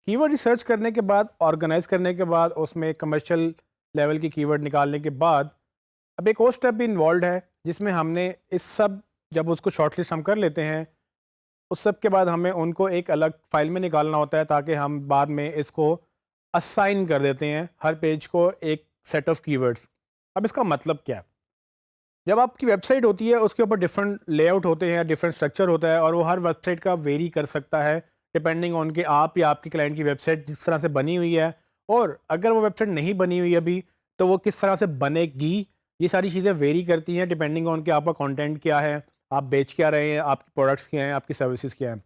Keyword research करने के बाद, ऑर्गेनाइज करने के बाद, उसमें कमर्शियल लेवल की कीवर्ड निकालने के बाद अब एक और स्टेप भी इन्वॉल्व है जिसमें हमने इस सब जब उसको शॉर्टलिस्ट हम कर लेते हैं, उस सब के बाद हमें उनको एक अलग फाइल में निकालना होता है ताकि हम बाद में इसको असाइन कर देते हैं हर पेज को एक सेट ऑफ कीवर्ड्स। अब इसका मतलब क्या है? जब आपकी वेबसाइट होती है उसके ऊपर डिफरेंट लेआउट होते हैं, डिफरेंट स्ट्रक्चर होता है और वो हर वेबसाइट का वेरी कर सकता है डिपेंडिंग ऑन के आप या आपकी क्लाइंट की वेबसाइट जिस तरह से बनी हुई है, और अगर वो वेबसाइट नहीं बनी हुई अभी तो वो किस तरह से बनेगी। ये सारी चीज़ें वेरी करती हैं डिपेंडिंग ऑन के आपका कंटेंट क्या है, आप बेच क्या रहे हैं, आपके प्रोडक्ट्स क्या हैं, आपकी सर्विसेज क्या हैं।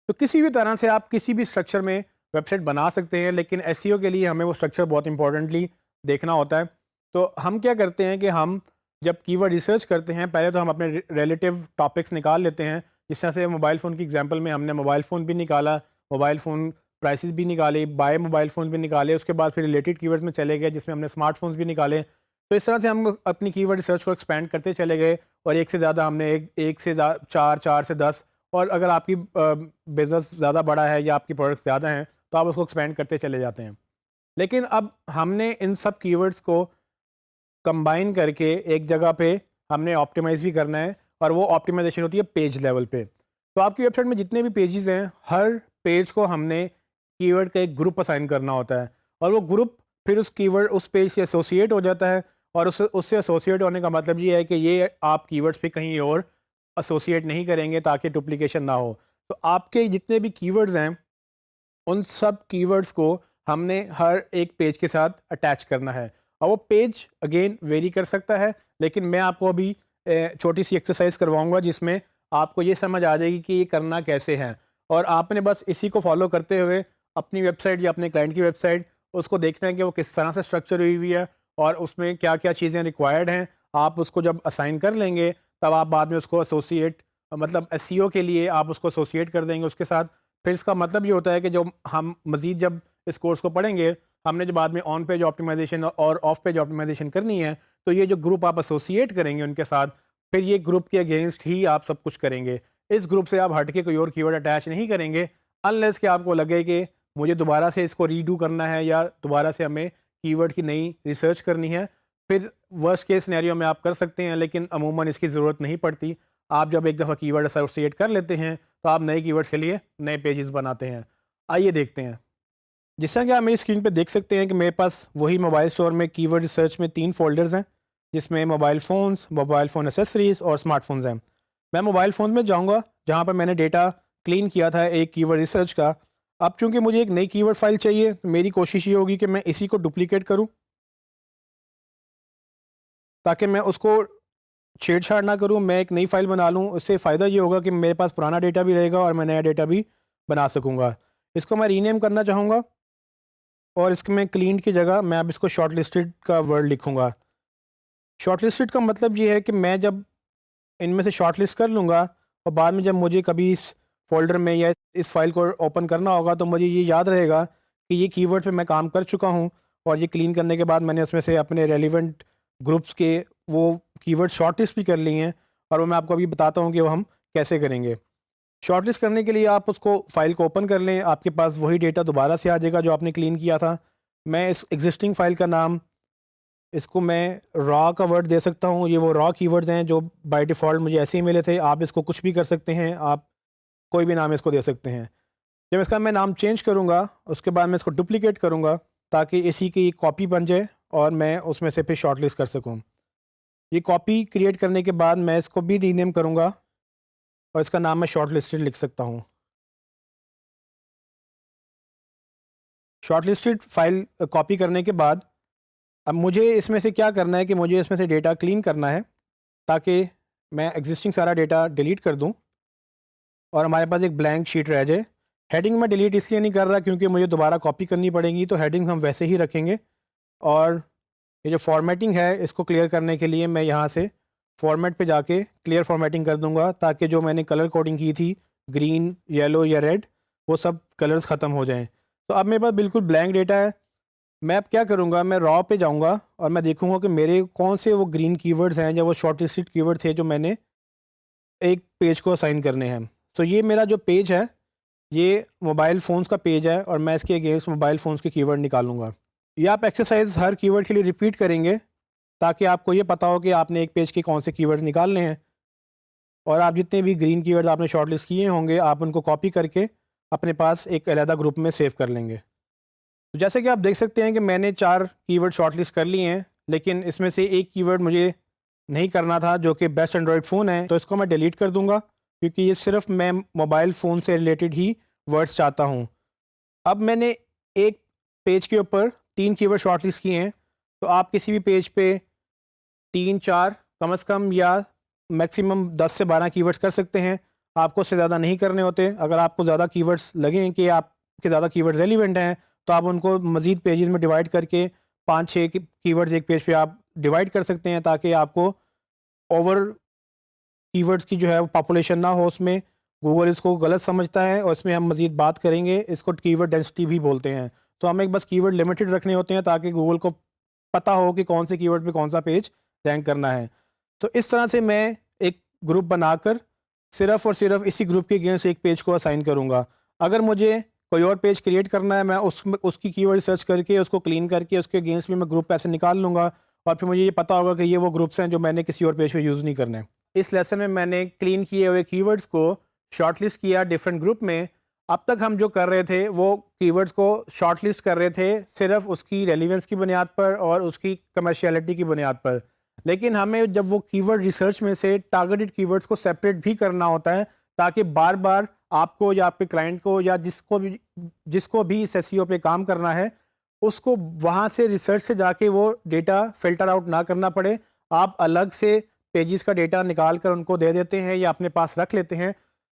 तो किसी भी तरह से आप किसी भी स्ट्रक्चर में वेबसाइट बना सकते हैं, लेकिन एसईओ के लिए हमें वो स्ट्रक्चर बहुत इंपॉर्टेंटली देखना होता है। तो हम क्या करते हैं कि हम जब कीवर्ड रिसर्च करते हैं, पहले तो हम अपने रिलेटिव टॉपिक्स निकाल लेते हैं। जिस तरह से मोबाइल फ़ोन की एग्जांपल में हमने मोबाइल फ़ोन भी निकाला, मोबाइल फ़ोन प्राइसेस भी निकाले, बाय मोबाइल फ़ोन भी निकाले, उसके बाद फिर रिलेटेड कीवर्ड्स में चले गए जिसमें हमने स्मार्टफ़ोन्स भी निकाले। तो इस तरह से हम अपनी कीवर्ड रिसर्च को एक्सपेंड करते चले गए और एक से ज़्यादा हमने एक से चार, चार से 10, और अगर आपकी बिज़नेस ज़्यादा बड़ा है या आपकी प्रोडक्ट्स ज़्यादा हैं तो आप उसको एक्सपेंड करते चले जाते हैं। लेकिन अब हमने इन सब कीवर्ड्स को कंबाइन करके एक जगह पे हमने ऑप्टिमाइज़ भी करना है, और वो ऑप्टिमाइजेशन होती है पेज लेवल पे। तो आपकी वेबसाइट में जितने भी पेजेस हैं, हर पेज को हमने कीवर्ड का एक ग्रुप असाइन करना होता है, और वो ग्रुप फिर उस कीवर्ड उस पेज से एसोसिएट हो जाता है। और उससे एसोसिएट होने का मतलब ये है कि ये आप कीवर्ड्स पे कहीं और एसोसिएट नहीं करेंगे ताकि डुप्लीकेशन ना हो। तो आपके जितने भी कीवर्ड्स हैं, उन सब कीवर्ड्स को हमने हर एक पेज के साथ अटैच करना है, और वो पेज अगेन वेरी कर सकता है। लेकिन मैं आपको अभी छोटी सी एक्सरसाइज करवाऊंगा जिसमें आपको ये समझ आ जाएगी कि ये करना कैसे है, और आपने बस इसी को फॉलो करते हुए अपनी वेबसाइट या अपने क्लाइंट की वेबसाइट उसको देखना है कि वो किस तरह से स्ट्रक्चर हुई हुई है और उसमें क्या क्या चीज़ें रिक्वायर्ड हैं। आप उसको जब असाइन कर लेंगे तब आप बाद में उसको एसोसिएट, मतलब एसईओ के लिए आप उसको एसोसिएट कर देंगे उसके साथ। फिर इसका मतलब ये होता है कि जो हम मज़ीद जब इस कोर्स को पढ़ेंगे, हमने जो बाद में ऑन पेज ऑप्टिमाइजेशन और ऑफ पेज ऑप्टिमाइजेशन करनी है, तो ये जो ग्रुप आप एसोसिएट करेंगे उनके साथ, फिर ये ग्रुप के अगेंस्ट ही आप सब कुछ करेंगे। इस ग्रुप से आप हट के कोई और कीवर्ड अटैच नहीं करेंगे, अनलेस कि आपको लगे कि मुझे दोबारा से इसको रीडू करना है या दोबारा से हमें कीवर्ड की नई रिसर्च करनी है। फिर वर्स्ट केस सिनेरियो में आप कर सकते हैं, लेकिन अमूमन इसकी ज़रूरत नहीं पड़ती। आप जब एक दफ़ा कीवर्ड एसोसिएट कर लेते हैं तो आप नए कीवर्ड्स के लिए नए पेजेस बनाते हैं। आइए देखते हैं। जिस तरह कि आप मेरी स्क्रीन पे देख सकते हैं कि मेरे पास वही मोबाइल स्टोर में कीवर्ड रिसर्च में 3 फ़ोल्डर्स हैं, जिसमें mobile phones, mobile phone accessories और स्मार्टफ़ोन्स हैं। मैं मोबाइल फ़ोन में जाऊँगा जहाँ पर मैंने डेटा क्लीन किया था एक कीवर्ड रिसर्च का। अब चूँकि मुझे एक नई कीवर्ड फ़ाइल चाहिए, तो मेरी कोशिश ये होगी कि मैं इसी को डुप्लिकेट करूँ ताकि मैं उसको छेड़छाड़ ना करूँ, मैं एक नई फ़ाइल बना लूँ। उससे फ़ायदा ये होगा कि मेरे पास पुराना डेटा भी रहेगा और मैं नया डेटा भी बना सकूँगा। इसको मैं रीनेम करना चाहूँगा, और इसको मैं क्लीन की जगह मैं अब इसको शॉर्ट लिस्टेड का वर्ड लिखूँगा। शॉर्ट लिस्टेड का मतलब ये है कि मैं जब इनमें से शॉर्ट लिस्ट कर लूँगा और बाद में जब मुझे कभी इस फ़ोल्डर में या इस फ़ाइल को ओपन करना होगा तो मुझे ये याद रहेगा कि ये कीवर्ड पे मैं काम कर चुका हूँ, और ये क्लीन करने के बाद मैंने उसमें से अपने रेलिवेंट ग्रुप्स के वो कीवर्ड शॉर्ट लिस्ट भी कर लिए हैं, और वो मैं आपको अभी बताता हूँ कि वो हम कैसे करेंगे। शॉर्टलिस्ट करने के लिए आप उसको फ़ाइल को ओपन कर लें, आपके पास वही डेटा दोबारा से आ जाएगा जो आपने क्लीन किया था। मैं इस एग्जिस्टिंग फ़ाइल का नाम, इसको मैं रॉ का वर्ड दे सकता हूँ। ये वो रॉ कीवर्ड्स हैं जो बाय डिफ़ॉल्ट मुझे ऐसे ही मिले थे। आप इसको कुछ भी कर सकते हैं, आप कोई भी नाम इसको दे सकते हैं। जब इसका मैं नाम चेंज करूँगा, उसके बाद मैं इसको डुप्लिकेट करूँगा ताकि इसी की कॉपी बन जाए और मैं उसमें से फिर शॉर्टलिस्ट कर सकूँ। ये कॉपी क्रिएट करने के बाद मैं इसको भी रीनेम करूँगा और इसका नाम मैं शॉर्ट लिस्टेड लिख सकता हूँ। शॉर्टलिस्टेड फाइल कॉपी करने के बाद अब मुझे इसमें से क्या करना है कि मुझे इसमें से डेटा क्लीन करना है ताकि मैं एग्जिस्टिंग सारा डेटा डिलीट कर दूं और हमारे पास एक ब्लैंक शीट रह जाए। हेडिंग में डिलीट इसलिए नहीं कर रहा क्योंकि मुझे दोबारा कॉपी करनी पड़ेगी, तो हेडिंग हम वैसे ही रखेंगे। और ये जो फॉर्मेटिंग है इसको क्लियर करने के लिए मैं यहाँ से फॉर्मेट पे जाके क्लियर फॉर्मेटिंग कर दूंगा ताकि जो मैंने कलर कोडिंग की थी ग्रीन, येलो या रेड, वो सब कलर्स ख़त्म हो जाएं। तो अब मेरे पास बिल्कुल ब्लैंक डेटा है। मैं अब क्या करूँगा, मैं रॉ पे जाऊँगा और मैं देखूँगा कि मेरे कौन से वो ग्रीन कीवर्ड्स हैं या वो शॉर्ट लिस्टेड कीवर्ड थे जो मैंने एक पेज को असाइन करने हैं। सो ये मेरा जो पेज है ये मोबाइल फ़ोन्स का पेज है और मैं इसके अगेंस्ट मोबाइल फ़ोन्स के कीवर्ड निकालूंगा। ये आप एक्सरसाइज हर कीवर्ड के लिए रिपीट करेंगे ताकि आपको ये पता हो कि आपने एक पेज के कौन से कीवर्ड निकालने हैं, और आप जितने भी ग्रीन कीवर्ड्स आपने शॉर्टलिस्ट किए होंगे आप उनको कॉपी करके अपने पास एक अलहदा ग्रुप में सेव कर लेंगे। तो जैसे कि आप देख सकते हैं कि मैंने 4 कीवर्ड शॉर्टलिस्ट कर लिए हैं, लेकिन इसमें से एक कीवर्ड मुझे नहीं करना था जो कि बेस्ट एंड्रॉयड फ़ोन है, तो इसको मैं डिलीट कर दूंगा क्योंकि ये सिर्फ मैं मोबाइल फ़ोन से रिलेटेड ही वर्ड्स चाहता हूँ। अब मैंने एक पेज के ऊपर 3 कीवर्ड शॉर्टलिस्ट किए हैं, तो आप किसी भी पेज पे 3-4 कम से कम या मैक्सिमम 10 से 12 कीवर्ड्स कर सकते हैं। आपको उससे ज़्यादा नहीं करने होते। अगर आपको ज़्यादा कीवर्ड्स लगें कि आपके ज़्यादा कीवर्ड्स रेलिवेंट हैं, तो आप उनको मज़ीद पेजेस में डिवाइड करके 5-6 कीवर्ड्स एक पेज पे आप डिवाइड कर सकते हैं ताकि आपको ओवर कीवर्ड्स की जो है वो पॉपुलेशन ना हो उसमें। गूगल इसको गलत समझता है और इसमें हम मज़ीद बात करेंगे, इसको कीवर्ड डेंसिटी भी बोलते हैं। तो हमें बस कीवर्ड लिमिटेड रखने होते हैं ताकि गूगल को पता हो कि कौन से कीवर्ड पे कौन सा पेज रैंक करना है। तो इस तरह से मैं एक ग्रुप बनाकर सिर्फ और सिर्फ इसी ग्रुप के अगेंस्ट एक पेज को असाइन करूँगा। अगर मुझे कोई और पेज क्रिएट करना है, मैं उसकी कीवर्ड सर्च करके उसको क्लीन करके उसके अगेंस्ट भी मैं ग्रुप ऐसे निकाल लूँगा और फिर मुझे ये पता होगा कि ये वो ग्रुप्स हैं जो मैंने किसी और पेज पे यूज़ नहीं करने। इस लेसन में मैंने क्लीन किए हुए कीवर्ड्स को शॉर्टलिस्ट किया डिफरेंट ग्रुप में। अब तक हम जो कर रहे थे वो कीवर्ड्स को शॉर्टलिस्ट कर रहे थे सिर्फ उसकी रेलिवेंस की बुनियाद पर और उसकी कमर्शियलिटी की बुनियाद पर, लेकिन हमें जब वो कीवर्ड रिसर्च में से टारगेटेड कीवर्ड्स को सेपरेट भी करना होता है ताकि बार बार आपको या आपके क्लाइंट को या जिसको भी इस एसईओ पे काम करना है उसको वहाँ से रिसर्च से जाके वो डेटा फिल्टर आउट ना करना पड़े। आप अलग से पेजेस का डेटा निकाल कर उनको दे देते हैं या अपने पास रख लेते हैं।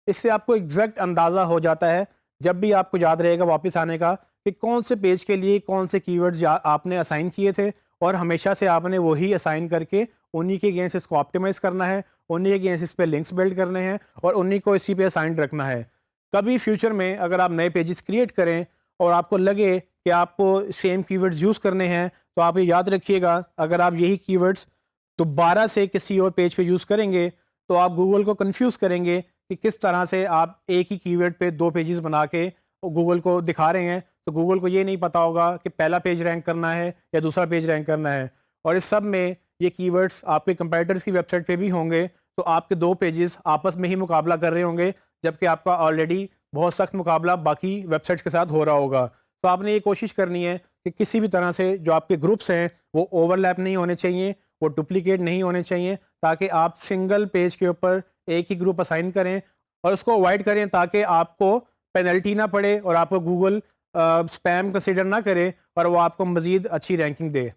इससे आपको एग्जैक्ट अंदाज़ा हो जाता है, जब भी आपको याद रहेगा वापस आने का, कि कौन से पेज के लिए कौन से कीवर्ड्स आपने असाइन किए थे और हमेशा से आपने वही असाइन करके उन्हीं के अगेंस्ट इसको ऑप्टिमाइज़ करना है, उन्हीं के अगेंस्ट इस पे लिंक्स बिल्ड करने हैं और उन्हीं को इसी पे असाइन रखना है। कभी फ्यूचर में अगर आप नए पेजेस क्रिएट करें और आपको लगे कि आपको सेम कीवर्ड्स यूज़ करने हैं, तो आप ये याद रखिएगा, अगर आप यही कीवर्ड्स दोबारा से किसी और पेज पे यूज़ करेंगे तो आप गूगल को कंफ्यूज करेंगे कि किस तरह से आप एक ही कीवर्ड पे 2 पेजेस बना के गूगल को दिखा रहे हैं। तो गूगल को ये नहीं पता होगा कि पहला पेज रैंक करना है या दूसरा पेज रैंक करना है, और इस सब में ये कीवर्ड्स आपके कंपैटिटर्स की वेबसाइट पे भी होंगे, तो आपके 2 पेजेस आपस में ही मुकाबला कर रहे होंगे जबकि आपका ऑलरेडी बहुत सख्त मुकाबला बाकी वेबसाइट्स के साथ हो रहा होगा। तो आपने ये कोशिश करनी है कि किसी भी तरह से जो आपके ग्रुप्स हैं वो ओवरलैप नहीं होने चाहिए, वो डुप्लीकेट नहीं होने चाहिए, ताकि आप सिंगल पेज के ऊपर एक ही ग्रुप असाइन करें और उसको अवॉइड करें ताकि आपको पेनल्टी ना पड़े और आपको गूगल स्पैम कंसिडर ना करे और वो आपको मज़ीद अच्छी रैंकिंग दे।